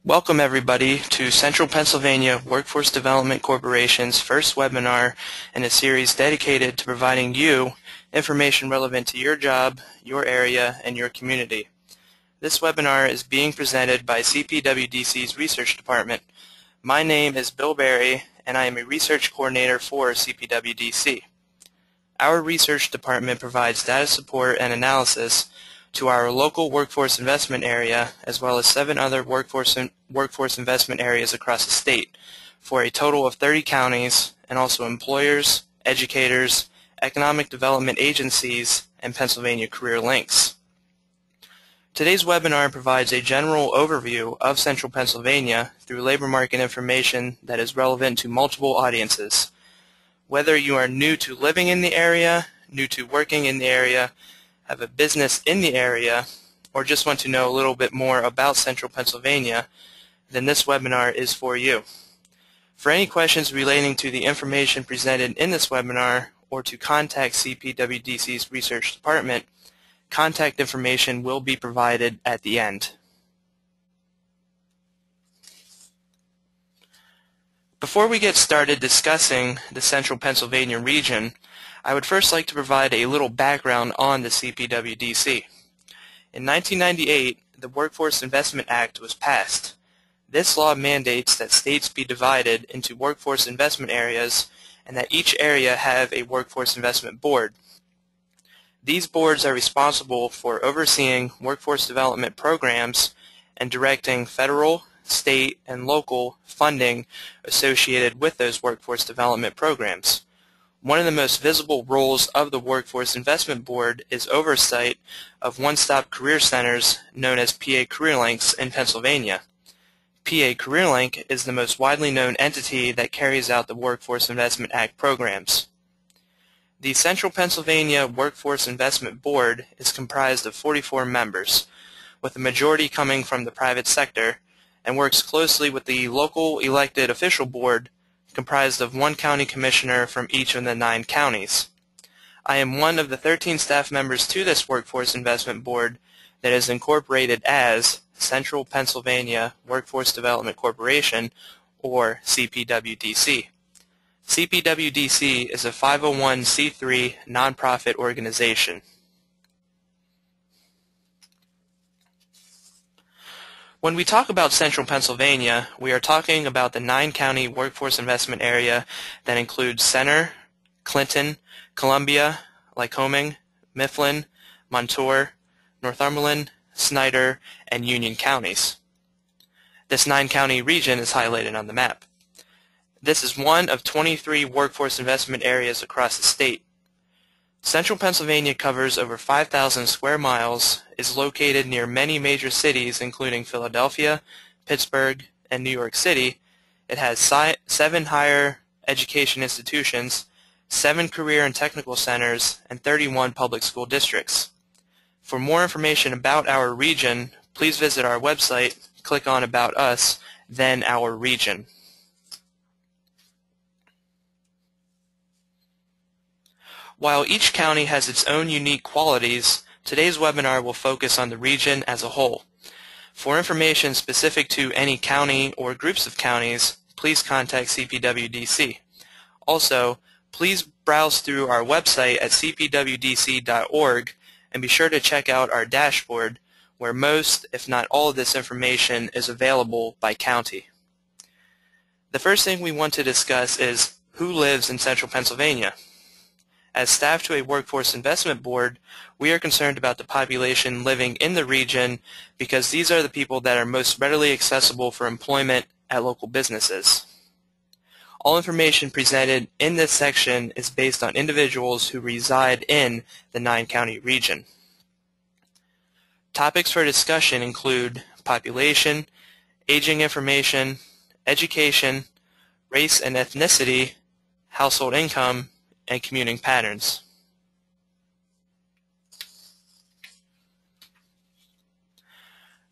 Welcome everybody to Central Pennsylvania Workforce Development Corporation's first webinar in a series dedicated to providing you information relevant to your job, your area, and your community. This webinar is being presented by CPWDC's Research Department. My name is Bill Berry and I am a Research Coordinator for CPWDC. Our Research Department provides data support and analysis to our local workforce investment area as well as 7 other workforce investment areas across the state for a total of 30 counties and also employers, educators, economic development agencies, and Pennsylvania Career Links. Today's webinar provides a general overview of Central Pennsylvania through labor market information that is relevant to multiple audiences. Whether you are new to living in the area, new to working in the area, have a business in the area, or just want to know a little bit more about Central Pennsylvania, then this webinar is for you. For any questions relating to the information presented in this webinar or to contact CPWDC's Research Department, contact information will be provided at the end. Before we get started discussing the Central Pennsylvania region, I would first like to provide a little background on the CPWDC. In 1998, the Workforce Investment Act was passed. This law mandates that states be divided into workforce investment areas and that each area have a workforce investment board. These boards are responsible for overseeing workforce development programs and directing federal, state, and local funding associated with those workforce development programs. One of the most visible roles of the Workforce Investment Board is oversight of one-stop career centers known as PA Career Links in Pennsylvania. PA Career Link is the most widely known entity that carries out the Workforce Investment Act programs. The Central Pennsylvania Workforce Investment Board is comprised of 44 members, with the majority coming from the private sector, and works closely with the local elected official board comprised of 1 county commissioner from each of the 9 counties. I am one of the 13 staff members to this Workforce Investment Board that is incorporated as Central Pennsylvania Workforce Development Corporation, or CPWDC. CPWDC is a 501c3 nonprofit organization. When we talk about Central Pennsylvania, we are talking about the 9-county workforce investment area that includes Center, Clinton, Columbia, Lycoming, Mifflin, Montour, Northumberland, Snyder, and Union counties. This 9-county region is highlighted on the map. This is one of 23 workforce investment areas across the state. Central Pennsylvania covers over 5,000 square miles, is located near many major cities including Philadelphia, Pittsburgh, and New York City. It has 7 higher education institutions, 7 career and technical centers, and 31 public school districts. For more information about our region, please visit our website, click on About Us, then Our Region. While each county has its own unique qualities, today's webinar will focus on the region as a whole. For information specific to any county or groups of counties, please contact CPWDC. Also, please browse through our website at cpwdc.org and be sure to check out our dashboard where most, if not all, of this information is available by county. The first thing we want to discuss is who lives in Central Pennsylvania. As staff to a Workforce Investment Board, we are concerned about the population living in the region because these are the people that are most readily accessible for employment at local businesses. All information presented in this section is based on individuals who reside in the 9-county region. Topics for discussion include population, aging information, education, race and ethnicity, household income, and commuting patterns.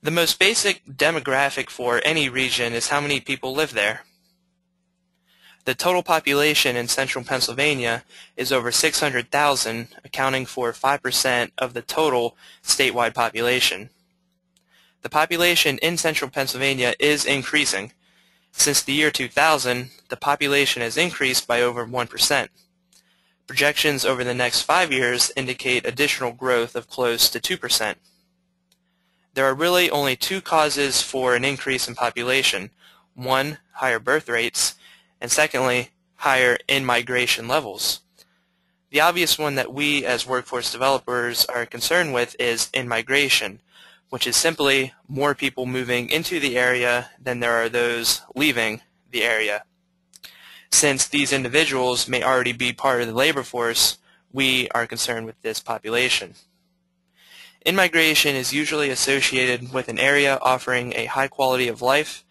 The most basic demographic for any region is how many people live there. The total population in Central Pennsylvania is over 600,000, accounting for 5% of the total statewide population. The population in central Pennsylvania is increasing. Since the year 2000, the population has increased by over 1%. Projections over the next 5 years indicate additional growth of close to 2%. There are really only two causes for an increase in population. One, higher birth rates, and secondly, higher in-migration levels. The obvious one that we as workforce developers are concerned with is in-migration, which is simply more people moving into the area than there are those leaving the area. Since these individuals may already be part of the labor force, we are concerned with this population. In-migration is usually associated with an area offering a high quality of life,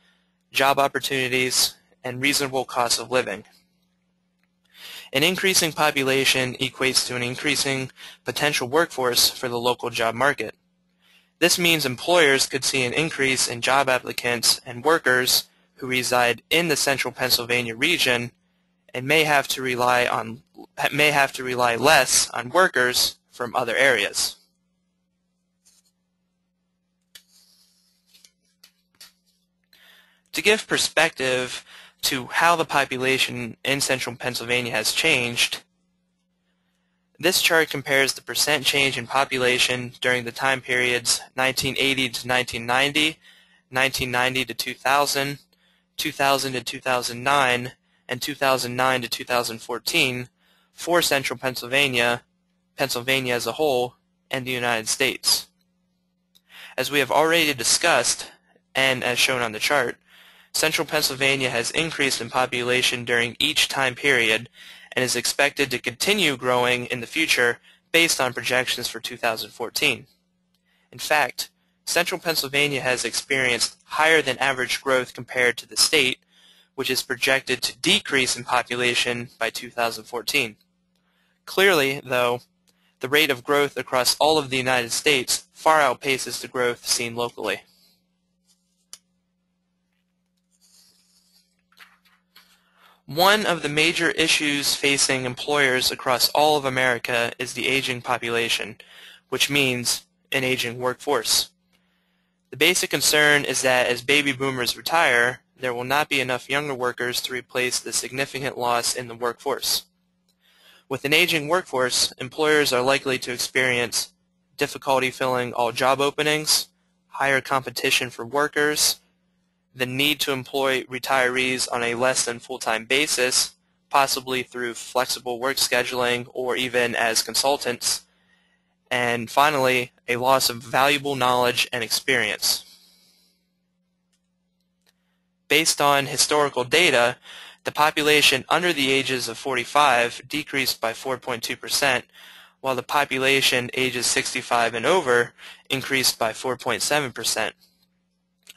job opportunities, and reasonable cost of living. An increasing population equates to an increasing potential workforce for the local job market. This means employers could see an increase in job applicants and workers who reside in the central Pennsylvania region and may have to rely less on workers from other areas. To give perspective to how the population in central Pennsylvania has changed, this chart compares the percent change in population during the time periods 1980 to 1990, 1990 to 2000, 2000 to 2009, and 2009 to 2014 for central Pennsylvania, Pennsylvania as a whole, and the United States. As we have already discussed, and as shown on the chart, central Pennsylvania has increased in population during each time period and is expected to continue growing in the future based on projections for 2014. In fact, central Pennsylvania has experienced higher than average growth compared to the state, which is projected to decrease in population by 2014. Clearly, though, the rate of growth across all of the United States far outpaces the growth seen locally. One of the major issues facing employers across all of America is the aging population, which means an aging workforce. The basic concern is that as baby boomers retire, there will not be enough younger workers to replace the significant loss in the workforce. With an aging workforce, employers are likely to experience difficulty filling all job openings, higher competition for workers, the need to employ retirees on a less than full-time basis, possibly through flexible work scheduling or even as consultants, and finally, a loss of valuable knowledge and experience. Based on historical data, the population under the ages of 45 decreased by 4.2%, while the population ages 65 and over increased by 4.7%.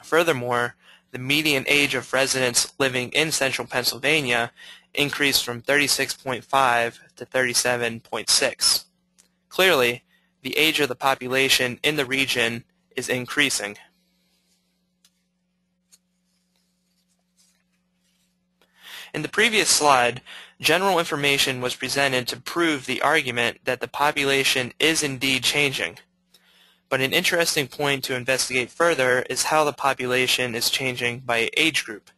Furthermore, the median age of residents living in central Pennsylvania increased from 36.5 to 37.6. Clearly, the age of the population in the region is increasing. In the previous slide, general information was presented to prove the argument that the population is indeed changing. But an interesting point to investigate further is how the population is changing by age group.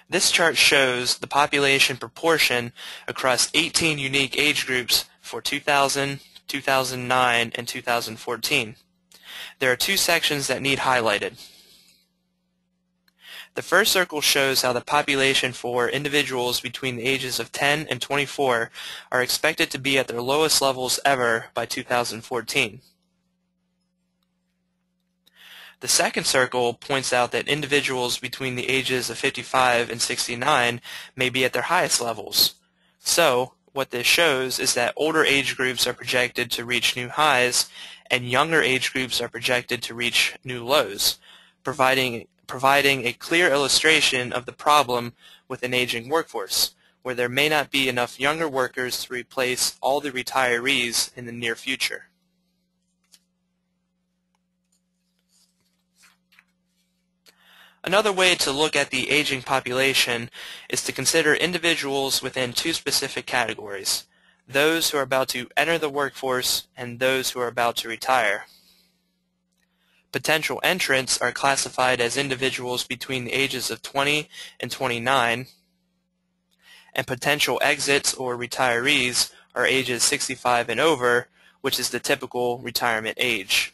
This chart shows the population proportion across 18 unique age groups for 2000, 2009, and 2014. There are two sections that need highlighted. The first circle shows how the population for individuals between the ages of 10 and 24 are expected to be at their lowest levels ever by 2014. The second circle points out that individuals between the ages of 55 and 69 may be at their highest levels. So, what this shows is that older age groups are projected to reach new highs and younger age groups are projected to reach new lows, providing a clear illustration of the problem with an aging workforce, where there may not be enough younger workers to replace all the retirees in the near future. Another way to look at the aging population is to consider individuals within two specific categories: those who are about to enter the workforce, and those who are about to retire. Potential entrants are classified as individuals between the ages of 20 and 29, and potential exits or retirees are ages 65 and over, which is the typical retirement age.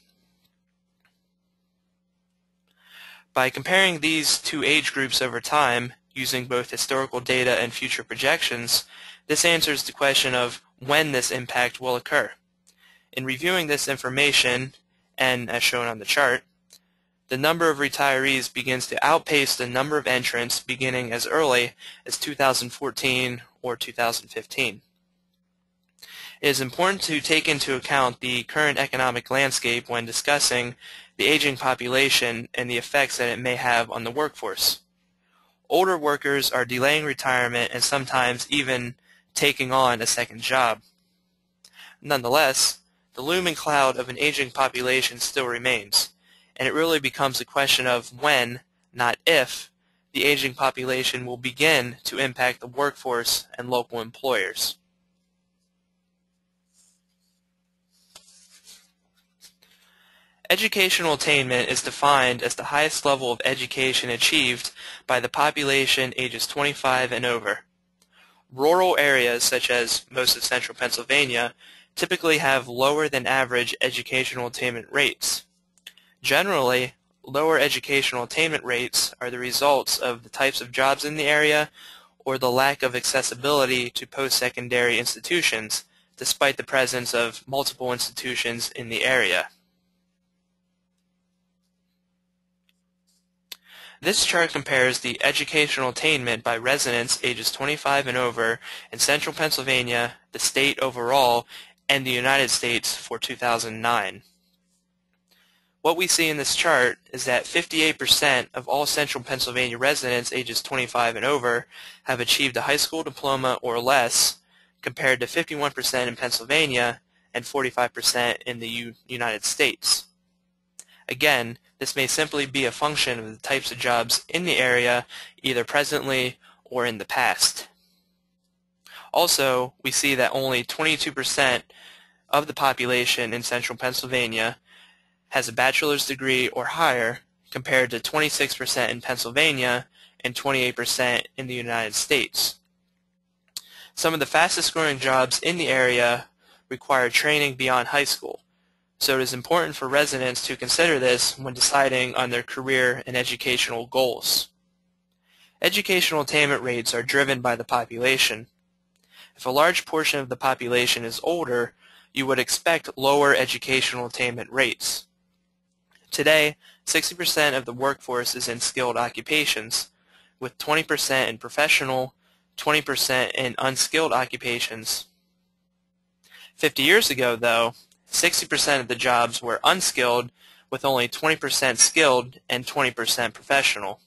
By comparing these two age groups over time, using both historical data and future projections, this answers the question of when this impact will occur. In reviewing this information, and as shown on the chart, the number of retirees begins to outpace the number of entrants beginning as early as 2014 or 2015. It is important to take into account the current economic landscape when discussing the aging population and the effects that it may have on the workforce. Older workers are delaying retirement and sometimes even taking on a second job. Nonetheless, the looming cloud of an aging population still remains, and it really becomes a question of when, not if, the aging population will begin to impact the workforce and local employers. Educational attainment is defined as the highest level of education achieved by the population ages 25 and over. Rural areas, such as most of central Pennsylvania, typically have lower than average educational attainment rates. Generally, lower educational attainment rates are the results of the types of jobs in the area or the lack of accessibility to post-secondary institutions, despite the presence of multiple institutions in the area. This chart compares the educational attainment by residents ages 25 and over in central Pennsylvania, the state overall, and the United States for 2009. What we see in this chart is that 58% of all central Pennsylvania residents ages 25 and over have achieved a high school diploma or less, compared to 51% in Pennsylvania and 45% in the United States. Again, this may simply be a function of the types of jobs in the area, either presently or in the past. Also, we see that only 22% of the population in central Pennsylvania has a bachelor's degree or higher, compared to 26% in Pennsylvania and 28% in the United States. Some of the fastest growing jobs in the area require training beyond high school, so it is important for residents to consider this when deciding on their career and educational goals. Educational attainment rates are driven by the population. If a large portion of the population is older, you would expect lower educational attainment rates. Today, 60% of the workforce is in skilled occupations, with 20% in professional, 20% in unskilled occupations. 50 years ago, though, 60% of the jobs were unskilled, with only 20% skilled and 20% professional.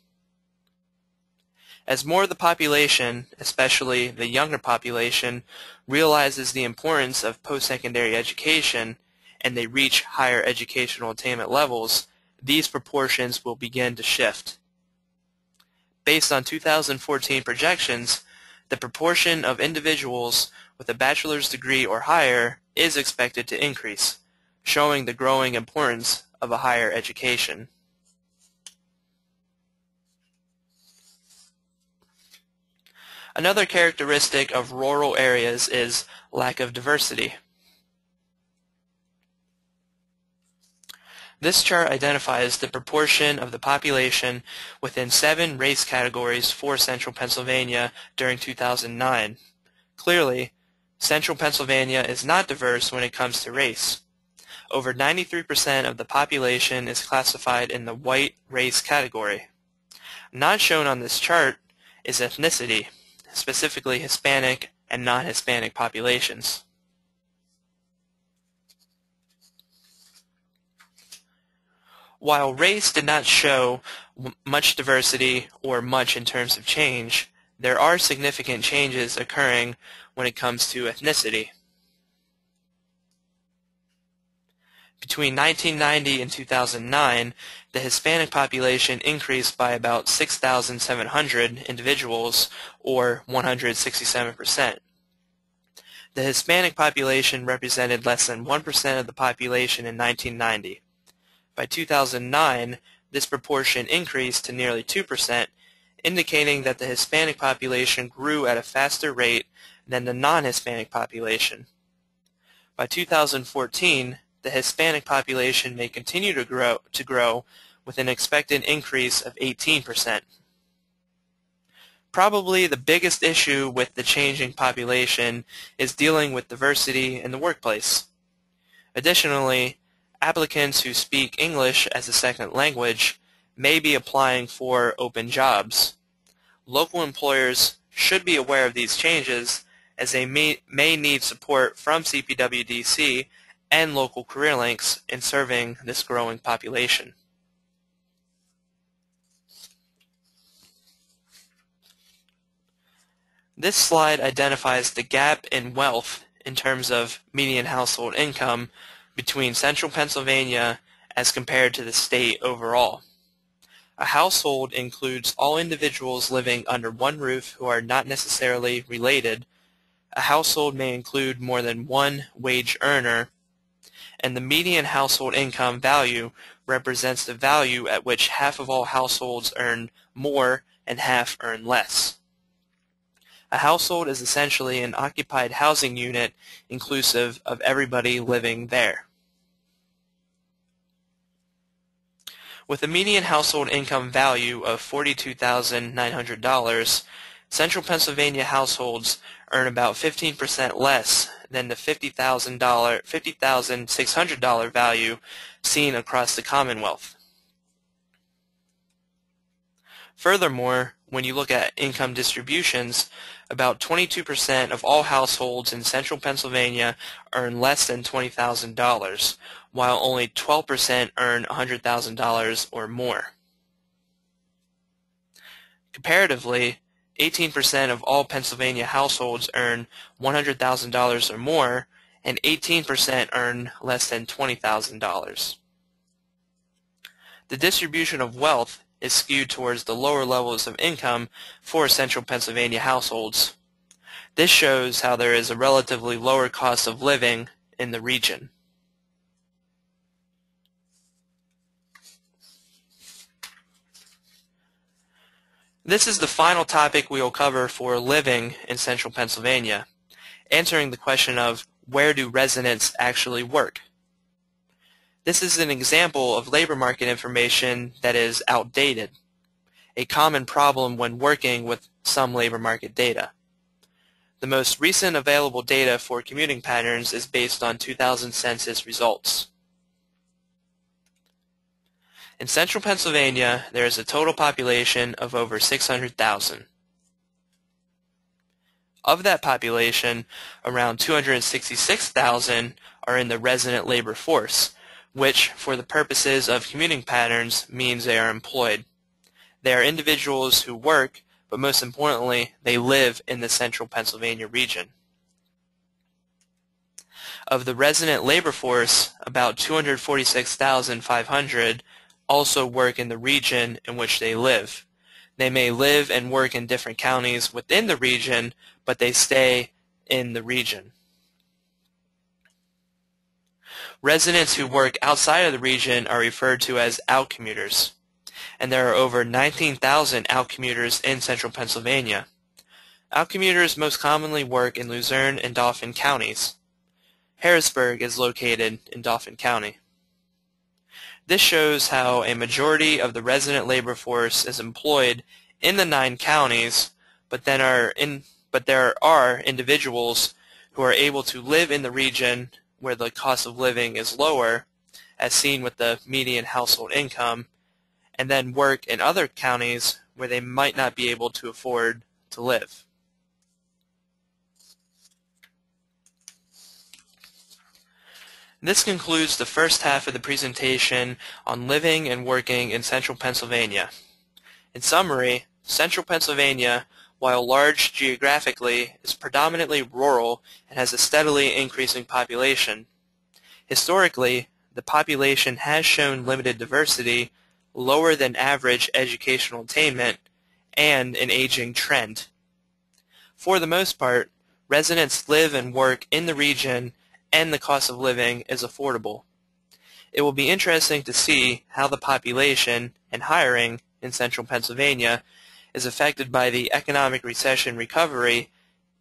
As more of the population, especially the younger population, realizes the importance of post-secondary education and they reach higher educational attainment levels, these proportions will begin to shift. Based on 2014 projections, the proportion of individuals with a bachelor's degree or higher is expected to increase, showing the growing importance of a higher education. Another characteristic of rural areas is lack of diversity. This chart identifies the proportion of the population within 7 race categories for central Pennsylvania during 2009. Clearly, central Pennsylvania is not diverse when it comes to race. Over 93% of the population is classified in the white race category. Not shown on this chart is ethnicity, specifically Hispanic and non-Hispanic populations. While race did not show much diversity or much in terms of change, there are significant changes occurring when it comes to ethnicity. Between 1990 and 2009, the Hispanic population increased by about 6,700 individuals, or 167%. The Hispanic population represented less than 1% of the population in 1990. By 2009, this proportion increased to nearly 2%, indicating that the Hispanic population grew at a faster rate than the non-Hispanic population. By 2014, the Hispanic population may continue to grow with an expected increase of 18%. Probably the biggest issue with the changing population is dealing with diversity in the workplace. Additionally, applicants who speak English as a second language may be applying for open jobs. Local employers should be aware of these changes, as they may need support from CPWDC and local career links in serving this growing population. This slide identifies the gap in wealth in terms of median household income between central Pennsylvania as compared to the state overall. A household includes all individuals living under one roof who are not necessarily related. A household may include more than one wage earner, and the median household income value represents the value at which half of all households earn more and half earn less. A household is essentially an occupied housing unit inclusive of everybody living there. With a median household income value of $42,900, central Pennsylvania households earn about 15% less than the $50,600 value seen across the Commonwealth. Furthermore, when you look at income distributions, about 22% of all households in central Pennsylvania earn less than $20,000, while only 12% earn $100,000 or more. Comparatively, 18% of all Pennsylvania households earn $100,000 or more, and 18% earn less than $20,000. The distribution of wealth is skewed towards the lower levels of income for central Pennsylvania households. This shows how there is a relatively lower cost of living in the region. This is the final topic we will cover for living in central Pennsylvania, answering the question of where do residents actually work? This is an example of labor market information that is outdated, a common problem when working with some labor market data. The most recent available data for commuting patterns is based on 2000 census results. In central Pennsylvania, there is a total population of over 600,000. Of that population, around 266,000 are in the resident labor force, which, for the purposes of commuting patterns, means they are employed. They are individuals who work, but most importantly, they live in the central Pennsylvania region. Of the resident labor force, about 246,500 also work in the region in which they live. They may live and work in different counties within the region, but they stay in the region. Residents who work outside of the region are referred to as outcommuters, and there are over 19,000 outcommuters in central Pennsylvania. Outcommuters most commonly work in Luzerne and Dauphin counties. Harrisburg is located in Dauphin County. This shows how a majority of the resident labor force is employed in the 9 counties, but there are individuals who are able to live in the region where the cost of living is lower, as seen with the median household income, and then work in other counties where they might not be able to afford to live. This concludes the first half of the presentation on living and working in central Pennsylvania. In summary, central Pennsylvania, while large geographically, is predominantly rural and has a steadily increasing population. Historically, the population has shown limited diversity, lower than average educational attainment, and an aging trend. For the most part, Residents live and work in the region, and the cost of living is affordable. It will be interesting to see how the population and hiring in central Pennsylvania is affected by the economic recession recovery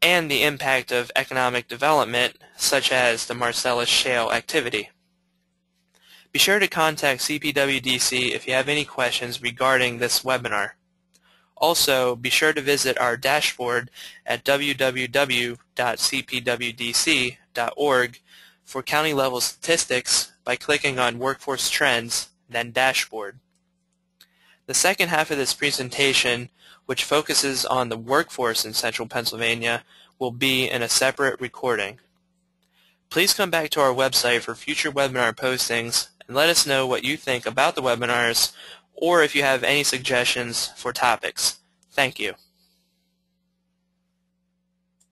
and the impact of economic development, such as the Marcellus Shale activity. Be sure to contact CPWDC if you have any questions regarding this webinar. Also, be sure to visit our dashboard at www.cpwdc.org for county-level statistics by clicking on Workforce Trends, then Dashboard. The second half of this presentation, which focuses on the workforce in central Pennsylvania, will be in a separate recording. Please come back to our website for future webinar postings and let us know what you think about the webinars or if you have any suggestions for topics. Thank you.